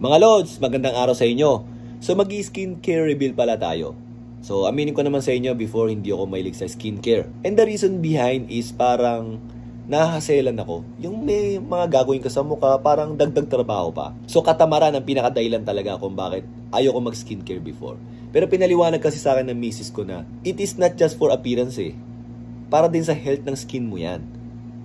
Mga Lods, magandang araw sa inyo. So mag-skincare reveal pala tayo. So aminin ko naman sa inyo before hindi ako mahilig sa skincare. And the reason behind is parang nahahaselan ako. Yung may mga gagawin ka sa mukha, parang dagdag trabaho pa. So katamaran ang pinakadahilan talaga kung bakit ayoko mag-skincare before. Pero pinaliwanag kasi sa akin ng misis ko na it is not just for appearance eh. Para din sa health ng skin mo yan.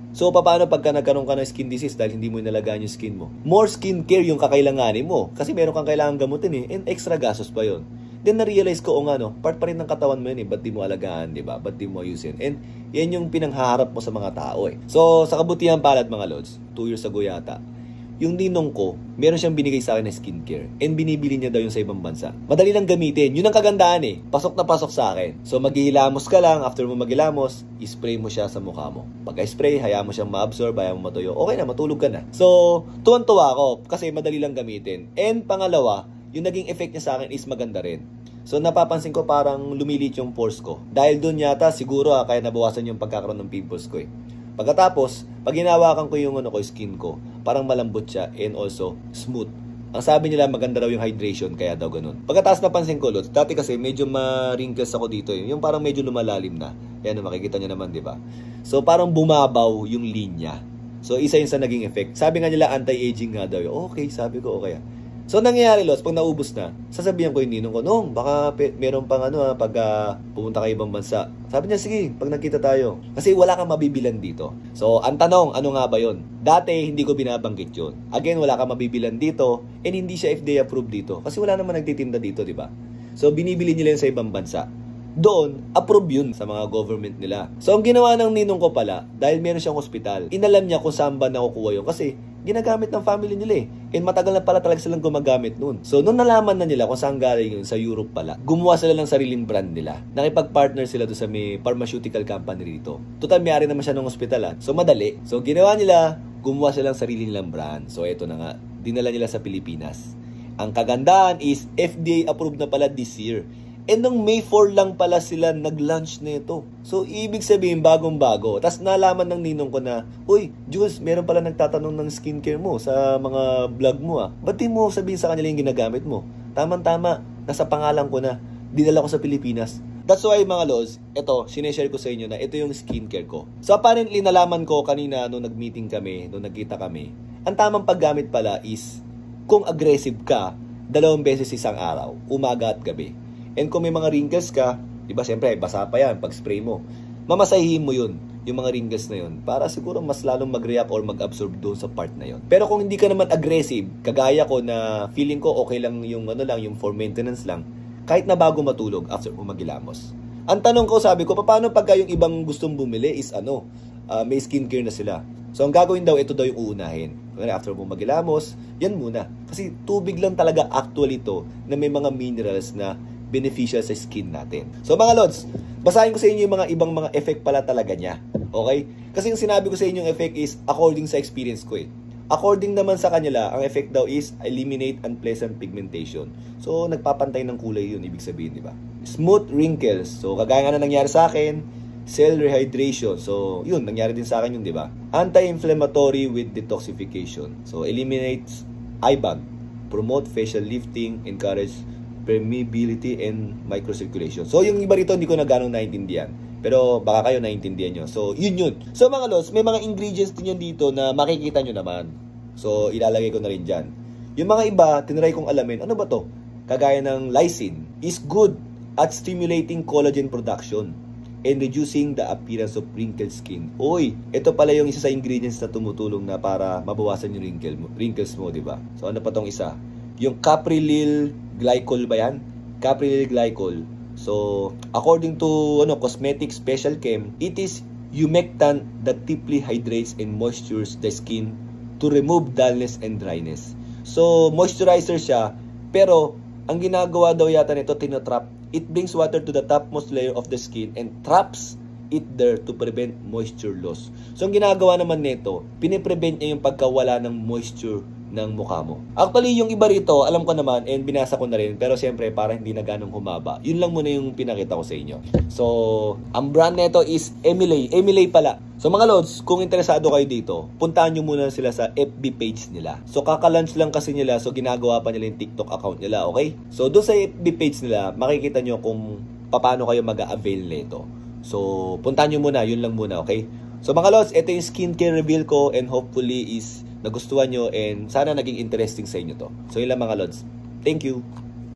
So, paano pagka nagkaroon ka ng skin disease dahil hindi mo inalagaan yung skin mo? More skincare yung kakailanganin mo. Kasi meron kang kailangan gamutin eh. And extra gastos pa yun. Then, na-realize ko, part pa rin ng katawan mo yun eh. Ba't di mo alagaan, di ba? Ba't di mo ayusin? And yan yung pinanghaharap mo sa mga tao eh. So, sa kabutihan palad mga Lods, 2 years ago yata, yung ninong ko, meron siyang binigay sa akin na skincare. And binibili niya daw yung sa ibang bansa. Madali lang gamitin. Yun ang kagandaan eh. Pasok na pasok sa akin. So maghihilamos ka lang. After mo maghilamos, ispray mo siya sa mukha mo. Pagka-spray, hayaan mo siyang ma-absorb, hayaan mo matuyo. Okay na, matulog ka na. So, tuwan-tuwa ako kasi madali lang gamitin. And pangalawa, yung naging effect niya sa akin is maganda rin. So napapansin ko parang lumilit yung pores ko. Dahil dun yata, siguro kaya nabawasan yung pagkakaroon ng pimples ko eh. Pagkatapos, pag hinawakan ko yung skin ko, parang malambot siya and also smooth. Ang sabi nila maganda raw yung hydration, kaya daw ganun. Pagkatapos napansin ko, Lods, dati kasi medyo ma-wrinkles ako dito eh. Yung parang medyo lumalalim na. Yan, makikita nyo naman, di ba? So parang bumabaw yung linya. So isa yun sa naging effect. Sabi nga nila anti-aging nga daw. Okay, sabi ko okay. So nangyayari, Lods, pag naubos na, sasabihan ko yung ninong ko, Nong, baka meron pang pag pumunta kayo ibang bansa. Sabi niya, sige, pag nakita tayo. Kasi wala kang mabibilan dito. So, ang tanong, ano nga ba yun? Dati, hindi ko binabanggit yun. Again, wala kang mabibilan dito, and hindi siya FDA approved dito. Kasi wala naman nagtitinda dito, di ba? So, binibili nila yun sa ibang bansa. Doon, approve yun sa mga government nila. So, ang ginawa ng ninong ko pala, dahil meron siyang ospital, inalam niya kung saan ba nakukuha yun. Kasi, ginagamit ng family nila eh. And matagal na pala talaga silang gumagamit nun. So, nung nalaman na nila kung saan galing yun, sa Europe pala, gumawa sila ng sariling brand nila. Nakipag-partner sila doon sa may pharmaceutical company dito. Total, may-ari naman siya ng ospital. So, madali. So, ginawa nila, gumawa sila ng sarili nilang brand. So, eto na nga. Dinala nila sa Pilipinas. Ang kagandahan is, FDA approved na pala this year. And nung May 4 lang pala sila nag-launch nito. So, ibig sabihin, bagong-bago. Tapos nalaman ng ninong ko na, uy, Jules, meron pala nagtatanong ng skincare mo sa mga vlog mo ah. Ba't di mo sabihin sa kanila yung ginagamit mo? Tama-tama, nasa pangalan ko na. Dinala ko sa Pilipinas. That's why mga Lods, ito, sineshare ko sa inyo na ito yung skincare ko. So, apparently, nalaman ko kanina nung nag-meeting kami, nung nagkita kami, ang tamang paggamit pala is, kung aggressive ka, 2 beses isang araw, umaga at gabi. And kung may mga wrinkles ka, diba siyempre, basa pa yan pag spray mo. Mamasahihin mo yun, yung mga wrinkles na yun, para siguro mas lalong mag-react or mag-absorb doon sa part na yun. Pero kung hindi ka naman aggressive, kagaya ko na feeling ko okay lang yung yung for maintenance lang, kahit na bago matulog after mo magilamos. Ang tanong ko, sabi ko, paano pagka yung ibang gustong bumili is may skincare na sila. So ang gagawin daw, ito daw yung uunahin. After mo magilamos, yan muna. Kasi tubig lang talaga actually to na may mga minerals na beneficial sa skin natin. So mga Lods, basahin ko sa inyo yung mga ibang mga effect pala talaga niya. Okay? Kasi yung sinabi ko sa inyo yung effect is according sa experience ko eh. According naman sa kanila, ang effect daw is eliminate unpleasant pigmentation. So nagpapantay ng kulay yun, ibig sabihin, di ba? Smooth wrinkles. So kagaya nga na nangyari sa akin, cell rehydration. So yun, nangyari din sa akin yun, di ba? Anti-inflammatory with detoxification. So eliminates eye bag, promote facial lifting, encourage permeability and microcirculation. So, yung iba rito hindi ko na ganong naintindihan. Pero baka kayo naintindihan nyo. So, yun. So, mga Lods, may mga ingredients din yan dito na makikita nyo naman. So, ilalagay ko na rin dyan. Yung mga iba, tinry kong alamin, ano ba to? Kagaya ng lysine is good at stimulating collagen production and reducing the appearance of wrinkled skin. Uy, ito pala yung isa sa ingredients na tumutulong na para mabawasan yung wrinkles mo, di ba? So, ano pa tong isa? Yung caprylyl glycol ba yan? Caprylyl glycol. So, according to cosmetic special chem, it is humectant that deeply hydrates and moistures the skin to remove dullness and dryness. So, moisturizer siya, pero ang ginagawa daw yata nito, tinotrap. It brings water to the topmost layer of the skin and traps it there to prevent moisture loss. So, ang ginagawa naman nito, piniprevent niya yung pagkawala ng moisture ng mukha mo. Actually, yung iba rito, alam ko naman and binasa ko na rin, pero siyempre para hindi na ganong humaba. Yun lang muna yung pinakita ko sa inyo. So, ang brand nito is Emilay. Emilay pala. So mga lods, kung interesado kayo dito, puntahan nyo muna sila sa FB page nila. So kaka-launch lang kasi nila, so ginagawa pa nila yung TikTok account nila, okay? So doon sa FB page nila, makikita nyo kung paano kayo mag-a-avail nito. So puntahan nyo muna, yun lang muna, okay? So mga lods, ito yung skincare reveal ko and hopefully is nagustuhan nyo and sana naging interesting sa inyo to. So yun lang mga lods. Thank you!